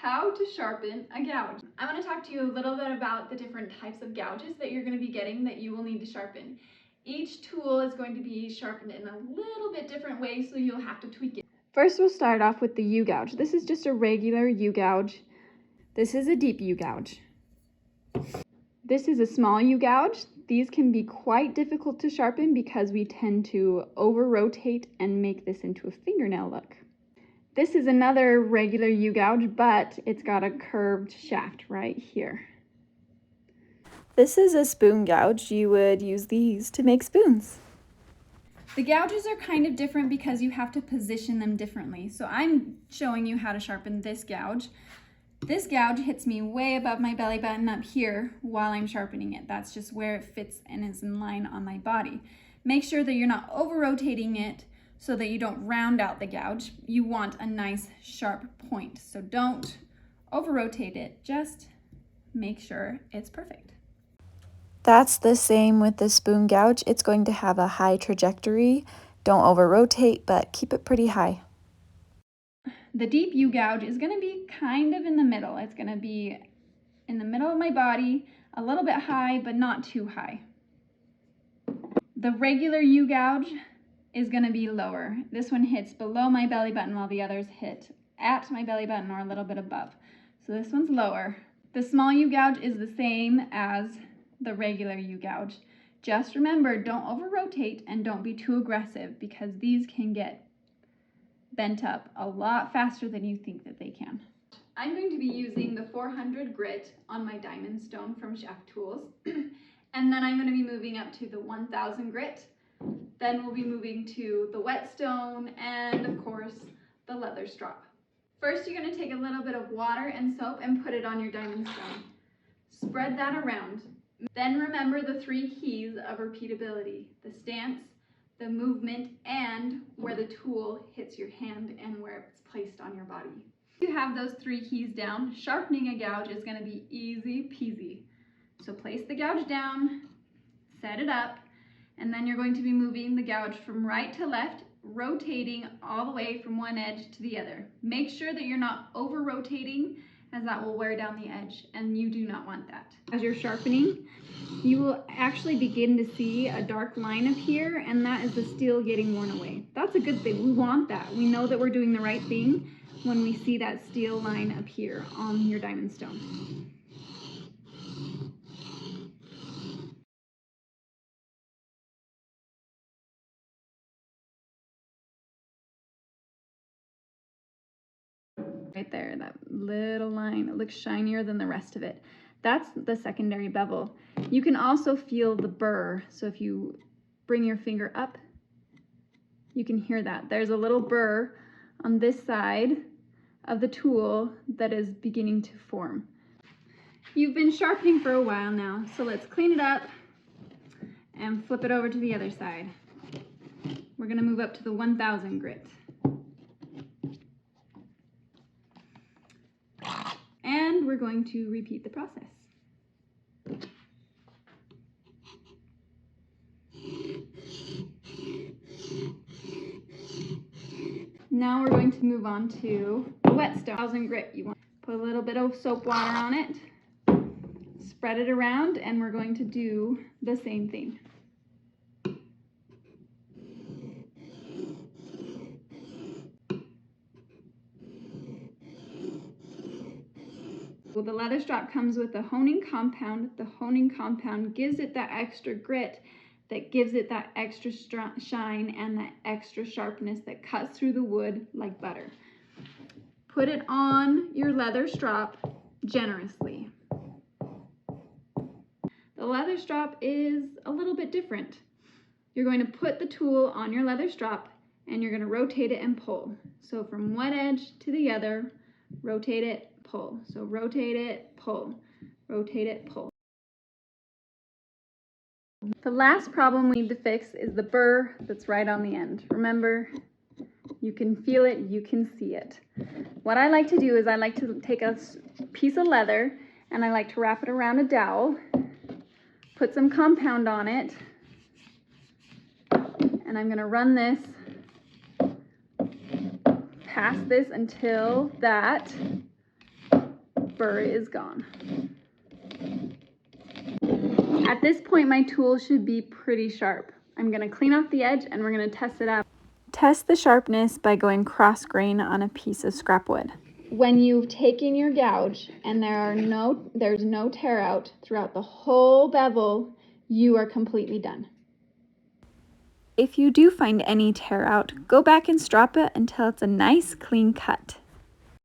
how to sharpen a gouge. I want to talk to you a little bit about the different types of gouges that you're going to be getting that you will need to sharpen. Each tool is going to be sharpened in a little bit different way, so you'll have to tweak it. First, we'll start off with the U-gouge. This is just a regular U-gouge. This is a deep U-gouge. This is a small U-gouge. These can be quite difficult to sharpen because we tend to over-rotate and make this into a fingernail look. This is another regular U-gouge, but it's got a curved shaft right here. This is a spoon gouge. You would use these to make spoons. The gouges are kind of different because you have to position them differently. So I'm showing you how to sharpen this gouge. This gouge hits me way above my belly button up here while I'm sharpening it. That's just where it fits and is in line on my body. Make sure that you're not over-rotating it so that you don't round out the gouge. You want a nice sharp point. So don't over-rotate it, just make sure it's perfect. That's the same with the spoon gouge. It's going to have a high trajectory. Don't over-rotate, but keep it pretty high. The deep U-gouge is going to be kind of in the middle. It's going to be in the middle of my body, a little bit high, but not too high. The regular U-gouge is going to be lower. This one hits below my belly button while the others hit at my belly button or a little bit above. So this one's lower. The small U-gouge is the same as the regular U-gouge. Just remember, don't over-rotate and don't be too aggressive because these can get bent up a lot faster than you think that they can. I'm going to be using the 400 grit on my diamond stone from Chef Tools. And then I'm going to be moving up to the 1000 grit. Then we'll be moving to the whetstone and of course the leather strop. First, you're going to take a little bit of water and soap and put it on your diamond stone. Spread that around. Then remember the 3 keys of repeatability: the stance, the movement, and where the tool hits your hand and where it's placed on your body. If you have those 3 keys down, sharpening a gouge is going to be easy peasy. So place the gouge down, set it up, and then you're going to be moving the gouge from right to left, rotating all the way from one edge to the other. Make sure that you're not over-rotating, as that will wear down the edge, and you do not want that. As you're sharpening, you will actually begin to see a dark line up here, and that is the steel getting worn away. That's a good thing. We want that. We know that we're doing the right thing when we see that steel line up here on your diamond stone. Right there, that little line, it looks shinier than the rest of it. That's the secondary bevel. You can also feel the burr. So if you bring your finger up, you can hear that. There's a little burr on this side of the tool that is beginning to form. You've been sharpening for a while now, so let's clean it up and flip it over to the other side. We're going to move up to the 1000 grit. And we're going to repeat the process. Now we're going to move on to the whetstone. 1000 grit. You want to put a little bit of soap water on it, spread it around, and we're going to do the same thing. Well, the leather strap comes with a honing compound. The honing compound gives it that extra grit, that gives it that extra shine and that extra sharpness that cuts through the wood like butter. Put it on your leather strap generously. The leather strap is a little bit different. You're going to put the tool on your leather strap and you're going to rotate it and pull. So from one edge to the other, rotate it, pull. So rotate it, pull, rotate it, pull. The last problem we need to fix is the burr that's right on the end. Remember, you can feel it, you can see it. What I like to do is I like to take a piece of leather and I like to wrap it around a dowel, put some compound on it, and I'm going to run this past this until that burr is gone. At this point, my tool should be pretty sharp. I'm gonna clean off the edge and we're gonna test it out. Test the sharpness by going cross grain on a piece of scrap wood. When you've taken your gouge and there's no tear out throughout the whole bevel, you are completely done. If you do find any tear out, go back and strop it until it's a nice clean cut.